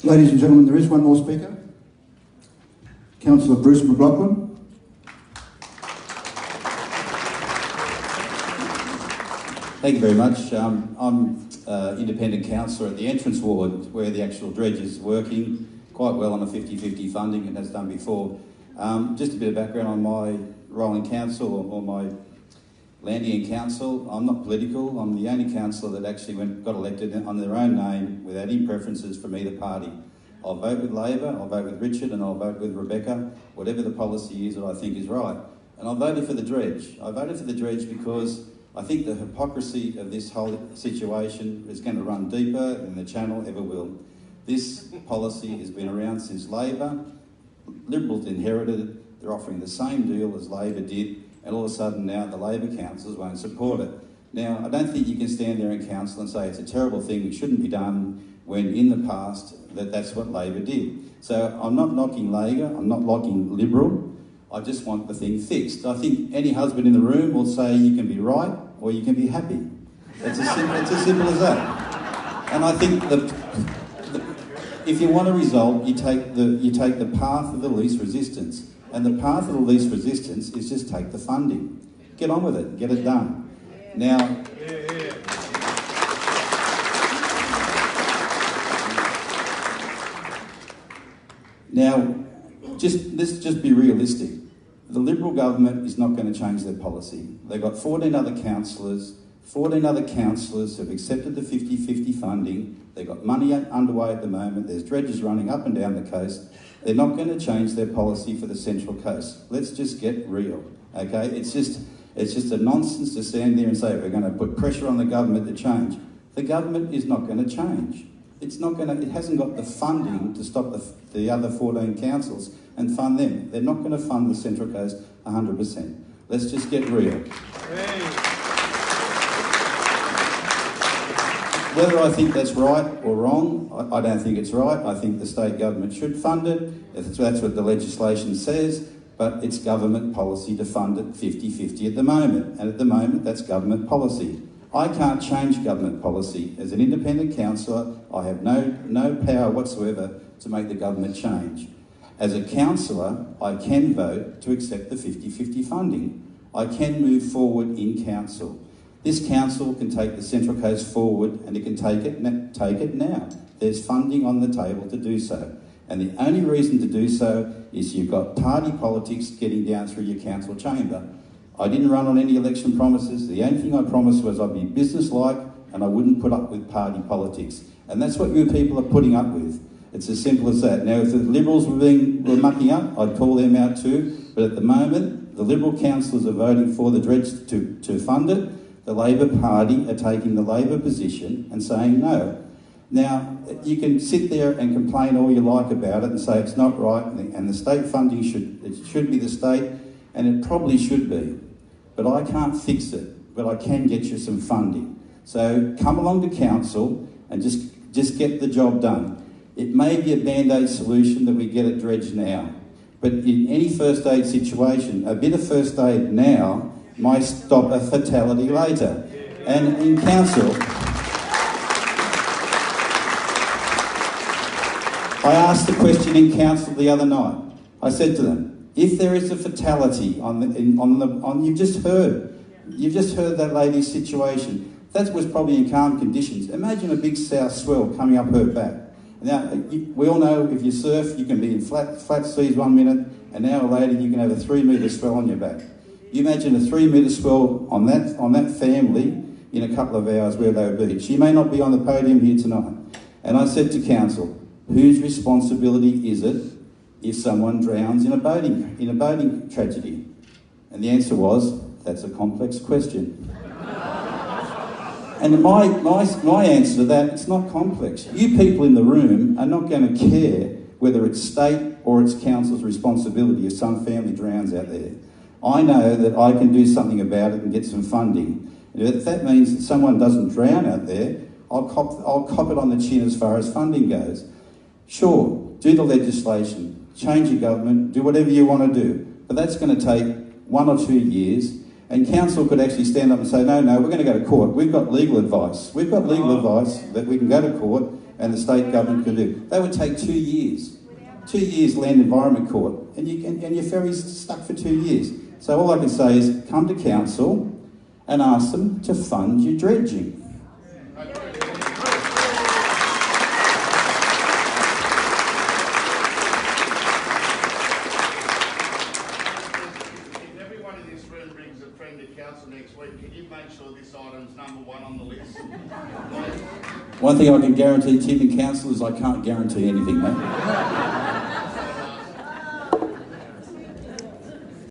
Ladies and gentlemen, there is one more speaker. Councillor Bruce McLaughlin. Thank you very much. I'm independent councillor at the entrance ward where the actual dredge is working quite well on a 50-50 funding and has done before. Just a bit of background on my role in council or my landing in council. I'm not political. I'm the only councillor that actually got elected on their own name without any preferences from either party. I'll vote with Labor, I'll vote with Richard, and I'll vote with Rebecca, whatever the policy is that I think is right. And I voted for the dredge. I voted for the dredge because I think the hypocrisy of this whole situation is going to run deeper than the Channel ever will. This policy has been around since Labor. Liberals inherited it. They're offering the same deal as Labor did, and all of a sudden now the Labor councillors won't support it. Now, I don't think you can stand there in council and say it's a terrible thing, it shouldn't be done, when in the past that's what Labor did. So I'm not knocking Labor, I'm not knocking Liberal, I just want the thing fixed. I think any husband in the room will say you can be right or you can be happy. It's as simple as that. And I think if you want a result, you take the path of the least resistance. And the path of the least resistance is just take the funding. Get on with it, get it done. Now, let's just be realistic. The Liberal government is not going to change their policy. They've got 14 other councillors have accepted the 50-50 funding. They've got money underway at the moment. There's dredges running up and down the coast. They're not going to change their policy for the Central Coast. Let's just get real, okay? It's just a nonsense to stand there and say we're going to put pressure on the government to change. The government is not going to change. It hasn't got the funding to stop the other 14 councils and fund them. They're not going to fund the Central Coast 100%. Let's just get real. Whether I think that's right or wrong, I don't think it's right. I think the state government should fund it. That's what the legislation says, but it's government policy to fund it 50-50 at the moment. And at the moment, that's government policy. I can't change government policy. As an independent councillor, I have no power whatsoever to make the government change. As a councillor, I can vote to accept the 50-50 funding. I can move forward in council. This council can take the Central Coast forward and it can take it now. There's funding on the table to do so. And the only reason to do so is you've got party politics getting down through your council chamber. I didn't run on any election promises. The only thing I promised was I'd be business-like and I wouldn't put up with party politics. And that's what you people are putting up with. It's as simple as that. Now, if the Liberals were mucking up, I'd call them out too. But at the moment, the Liberal councillors are voting for the dredge to fund it. The Labor Party are taking the Labor position and saying no. Now, you can sit there and complain all you like about it and say it's not right and the state funding should be the state, and it probably should be. But I can't fix it, but I can get you some funding. So come along to council and just get the job done. It may be a band-aid solution that we get at dredge now, but in any first aid situation, a bit of first aid now might stop a fatality later. And in council, I asked the question in council the other night. I said to them, if there is a fatality you've just heard that lady's situation. That was probably in calm conditions. Imagine a big south swell coming up her back. Now, we all know if you surf, you can be in flat seas 1 minute, and an hour later you can have a 3 metre swell on your back. You imagine a 3 metre swell on that family in a couple of hours where they would be. She may not be on the podium here tonight. And I said to council, whose responsibility is it if someone drowns in a boating tragedy? And the answer was, that's a complex question. And my answer to that, it's not complex. You people in the room are not going to care whether it's state or it's council's responsibility if some family drowns out there. I know that I can do something about it and get some funding. And if that means that someone doesn't drown out there, I'll cop it on the chin as far as funding goes. Sure, do the legislation, change your government, do whatever you want to do, but that's going to take 1 or 2 years, and council could actually stand up and say, no, we're going to go to court. We've got legal advice. We've got legal advice that we can go to court and the state government could do. They would take 2 years. 2 years Land Environment Court, and your ferry's stuck for 2 years. So all I can say is come to council and ask them to fund your dredging. If everyone in this room brings a friend to council next week, can you make sure this item's #1 on the list? One thing I can guarantee Tim and council is I can't guarantee anything, mate.